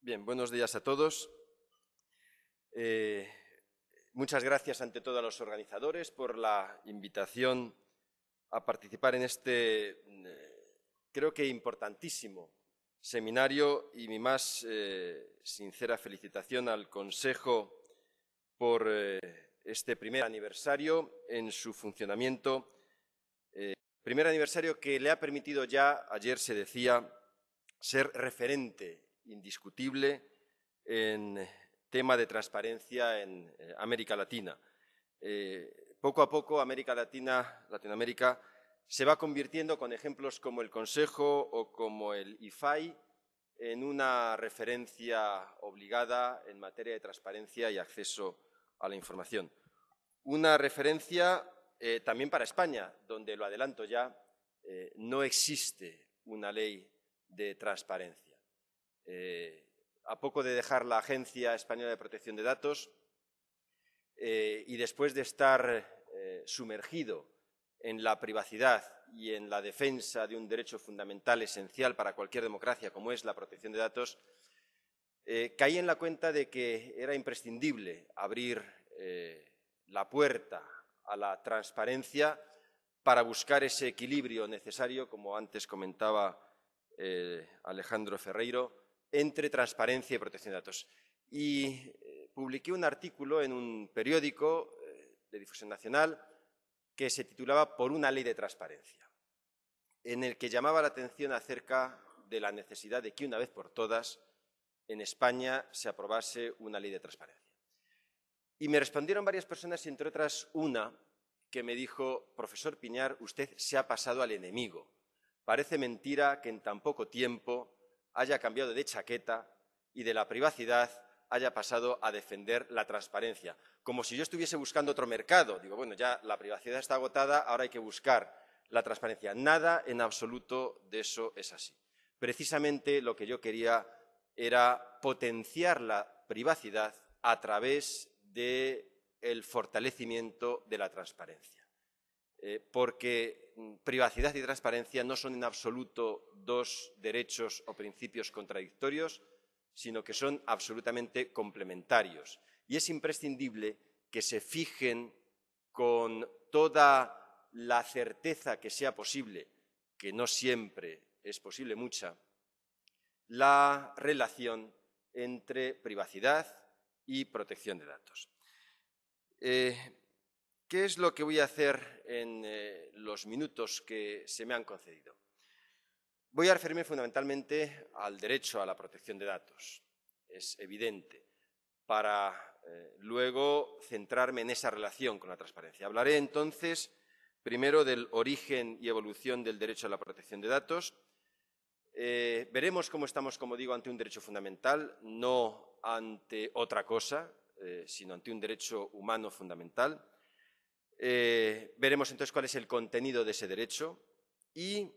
Bien, buenos días a todos. Muchas gracias ante todo a los organizadores por la invitación a participar en este, creo que importantísimo seminario, y mi más sincera felicitación al Consejo por este primer aniversario en su funcionamiento. Primer aniversario que le ha permitido ya, ayer se decía, ser referente indiscutible en tema de transparencia en América Latina. Poco a poco Latinoamérica se va convirtiendo, con ejemplos como el Consejo o como el IFAI, en una referencia obligada en materia de transparencia y acceso a la información. Una referencia también para España, donde, lo adelanto ya, no existe una ley de transparencia. A poco de dejar la Agencia Española de Protección de Datos y después de estar sumergido en la privacidad y en la defensa de un derecho fundamental esencial para cualquier democracia, como es la protección de datos, caí en la cuenta de que era imprescindible abrir la puerta a la transparencia para buscar ese equilibrio necesario, como antes comentaba Alejandro Ferreiro, entre transparencia y protección de datos. Y publiqué un artículo en un periódico de difusión nacional que se titulaba Por una ley de transparencia, en el que llamaba la atención acerca de la necesidad de que, una vez por todas, en España se aprobase una ley de transparencia. Y me respondieron varias personas, y entre otras una que me dijo: profesor Piñar, usted se ha pasado al enemigo. Parece mentira que en tan poco tiempo haya cambiado de chaqueta y de la privacidad haya pasado a defender la transparencia. Como si yo estuviese buscando otro mercado. Digo, bueno, ya la privacidad está agotada, ahora hay que buscar la transparencia. Nada en absoluto de eso es así. Precisamente lo que yo quería era potenciar la privacidad a través del fortalecimiento de la transparencia. Porque privacidad y transparencia no son en absoluto dos derechos o principios contradictorios, sino que son absolutamente complementarios. Y es imprescindible que se fijen con toda la certeza que sea posible, que no siempre es posible mucha, la relación entre privacidad y protección de datos. ¿Qué es lo que voy a hacer en los minutos que se me han concedido? Voy a referirme fundamentalmente al derecho a la protección de datos. Es evidente, para luego centrarme en esa relación con la transparencia. Hablaré entonces primero del origen y evolución del derecho a la protección de datos. Veremos cómo estamos, como digo, ante un derecho fundamental, no ante otra cosa, sino ante un derecho humano fundamental. Veremos entonces cuál es el contenido de ese derecho y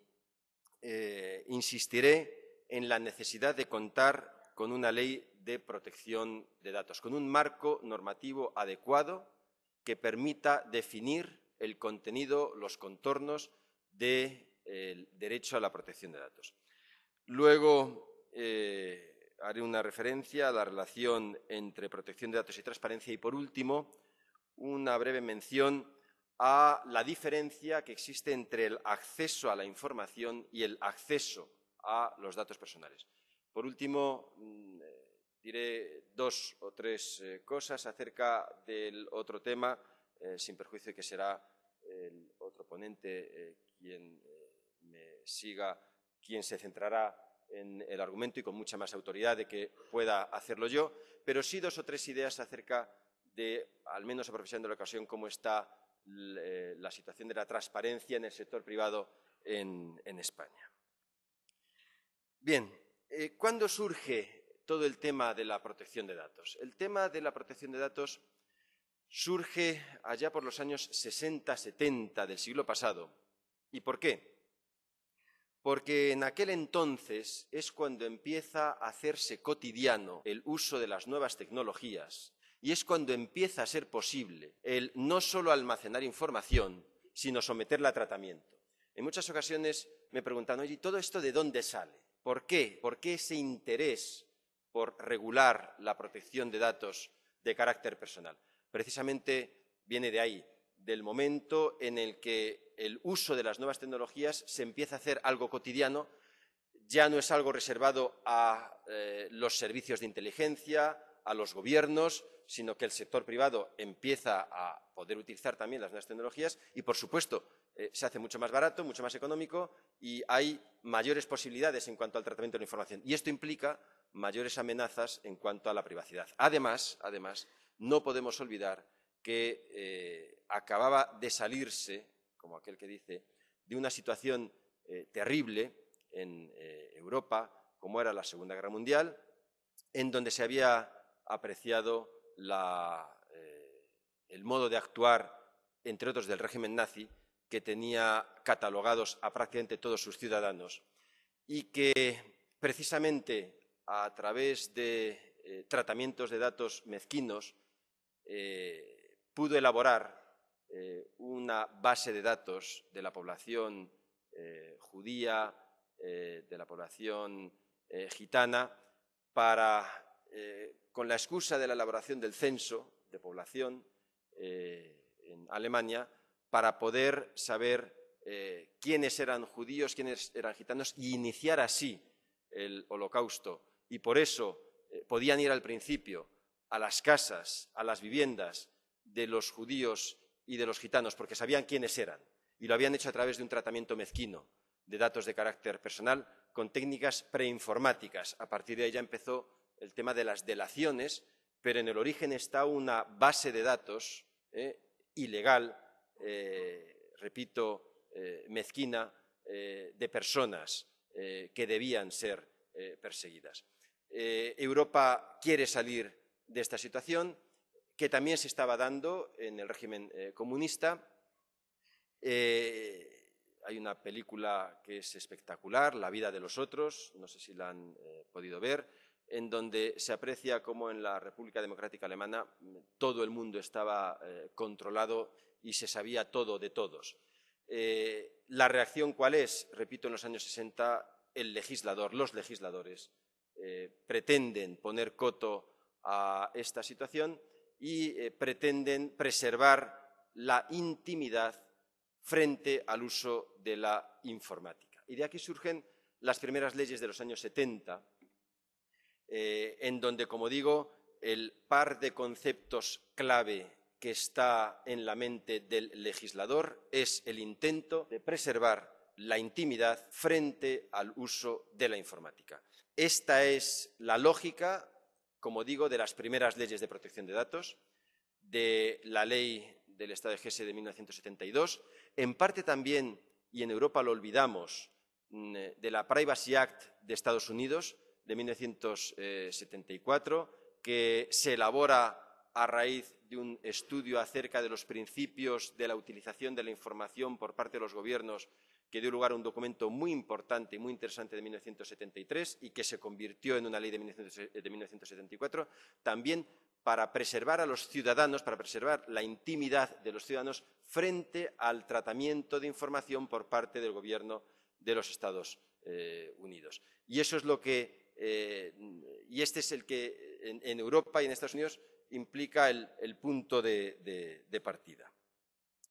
insistiré en la necesidad de contar con una ley de protección de datos, con un marco normativo adecuado que permita definir el contenido, los contornos del derecho a la protección de datos. Luego haré una referencia a la relación entre protección de datos y transparencia y, por último, una breve mención a la diferencia que existe entre el acceso a la información y el acceso a los datos personales. Por último, diré dos o tres cosas acerca del otro tema, sin perjuicio de que será el otro ponente quien me siga, quien se centrará en el argumento y con mucha más autoridad de que pueda hacerlo yo, pero sí dos o tres ideas acerca de, al menos aprovechando la ocasión, cómo está la situación de la transparencia en el sector privado en España. Bien, ¿cuándo surge todo el tema de la protección de datos? El tema de la protección de datos surge allá por los años 60-70 del siglo pasado. ¿Y por qué? Porque en aquel entonces es cuando empieza a hacerse cotidiano el uso de las nuevas tecnologías y es cuando empieza a ser posible el no solo almacenar información, sino someterla a tratamiento. En muchas ocasiones me preguntan, oye, ¿y todo esto de dónde sale? ¿Por qué? ¿Por qué ese interés por regular la protección de datos de carácter personal. Precisamente viene de ahí, del momento en el que el uso de las nuevas tecnologías se empieza a hacer algo cotidiano, ya no es algo reservado a los servicios de inteligencia, a los gobiernos, sino que el sector privado empieza a poder utilizar también las nuevas tecnologías y, por supuesto, se hace mucho más barato, mucho más económico y hay mayores posibilidades en cuanto al tratamiento de la información. Y esto implica mayores amenazas en cuanto a la privacidad. Además, no podemos olvidar que acababa de salirse, como aquel que dice, de una situación terrible en Europa, como era la Segunda Guerra Mundial, en donde se había apreciado el modo de actuar, entre otros, del régimen nazi, que tenía catalogados a prácticamente todos sus ciudadanos y que, precisamente, a través de tratamientos de datos mezquinos, pudo elaborar una base de datos de la población judía, de la población gitana, para, con la excusa de la elaboración del censo de población en Alemania, para poder saber quiénes eran judíos, quiénes eran gitanos y iniciar así el Holocausto. Y por eso podían ir al principio a las casas, a las viviendas de los judíos y de los gitanos, porque sabían quiénes eran. Y lo habían hecho a través de un tratamiento mezquino de datos de carácter personal con técnicas preinformáticas. A partir de ahí ya empezó el tema de las delaciones, pero en el origen está una base de datos ilegal, repito, mezquina, de personas que debían ser perseguidas. Europa quiere salir de esta situación, que también se estaba dando en el régimen comunista. Hay una película que es espectacular, La vida de los otros, no sé si la han podido ver, en donde se aprecia cómo en la República Democrática Alemana todo el mundo estaba controlado y se sabía todo de todos. ¿La reacción cuál es? Repito, en los años 60 los legisladores pretenden poner coto a esta situación y pretenden preservar la intimidad frente al uso de la informática. Y de aquí surgen las primeras leyes de los años 70, en donde, como digo, el par de conceptos clave que está en la mente del legislador es el intento de preservar la intimidad frente al uso de la informática. Esta es la lógica, como digo, de las primeras leyes de protección de datos, de la ley del Estado de Hesse de 1972, en parte también, y en Europa lo olvidamos, de la Privacy Act de Estados Unidos de 1974, que se elabora a raíz de un estudio acerca de los principios de la utilización de la información por parte de los gobiernos, que dio lugar a un documento muy importante y muy interesante de 1973 y que se convirtió en una ley de 1974, también para preservar a los ciudadanos, para preservar la intimidad de los ciudadanos frente al tratamiento de información por parte del gobierno de los Estados Unidos. Y eso es lo que, y este es el que en Europa y en Estados Unidos implica el punto de partida.